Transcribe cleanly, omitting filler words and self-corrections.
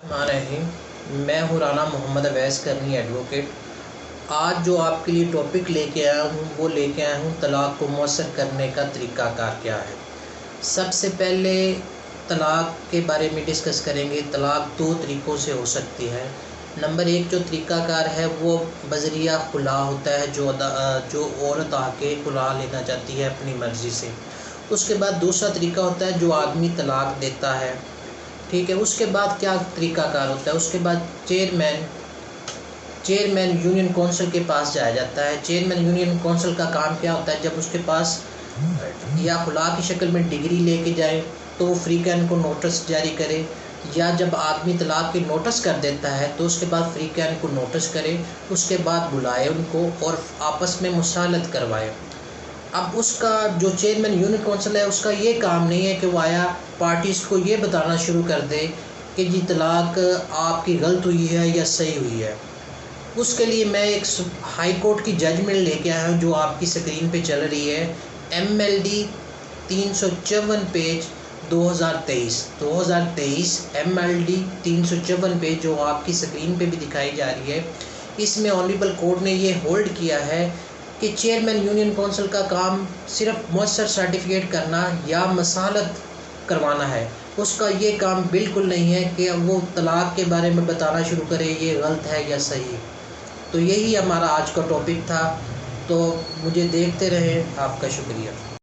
میں ہوں رانا محمد اویس کرنی ایڈوکیٹ۔ آج جو آپ کے لیے ٹاپک لے کے آیا ہوں وہ لے کے آیا ہوں طلاق کو مؤثر کرنے کا طریقہ کار کیا ہے۔ سب سے پہلے طلاق کے بارے میں ڈسکس کریں گے۔ طلاق دو طریقوں سے ہو سکتی ہے۔ نمبر ایک جو طریقہ کار ہے وہ بذریعہ خلا ہوتا ہے، جو عورت آ کے خلا لینا چاہتی ہے اپنی مرضی سے۔ اس کے بعد دوسرا طریقہ ہوتا ہے جو آدمی طلاق دیتا ہے، ٹھیک ہے۔ اس کے بعد کیا طریقہ کار ہوتا ہے؟ اس کے بعد چیئرمین یونین کونسل کے پاس جایا جاتا ہے۔ چیئرمین یونین کونسل کا کام کیا ہوتا ہے؟ جب اس کے پاس یا خلا کی شکل میں ڈگری لے کے جائے تو وہ فریقین کو نوٹس جاری کرے، یا جب آدمی طلاق کی نوٹس کر دیتا ہے تو اس کے بعد فریقین کو نوٹس کرے، اس کے بعد بلائے ان کو اور آپس میں مصالحت کروائے۔ اب اس کا جو چیئرمین یونین کونسل ہے اس کا یہ کام نہیں ہے کہ وہ آیا پارٹیز کو یہ بتانا شروع کر دے کہ جی طلاق آپ کی غلط ہوئی ہے یا صحیح ہوئی ہے۔ اس کے لیے میں ایک ہائی کورٹ کی ججمنٹ لے کے آیا ہوں جو آپ کی سکرین پہ چل رہی ہے، MLD 354 پیج 2023 MLD 354 پیج جو آپ کی سکرین پہ بھی دکھائی جا رہی ہے۔ اس میں آنریبل کورٹ نے یہ ہولڈ کیا ہے کہ چیئرمین یونین کونسل کا کام صرف مؤثر سرٹیفکیٹ کرنا یا مصالحت کروانا ہے۔ اس کا یہ کام بالکل نہیں ہے کہ وہ طلاق کے بارے میں بتانا شروع کرے یہ غلط ہے یا صحیح۔ تو یہی ہمارا آج کا ٹاپک تھا، تو مجھے دیکھتے رہیں۔ آپ کا شکریہ۔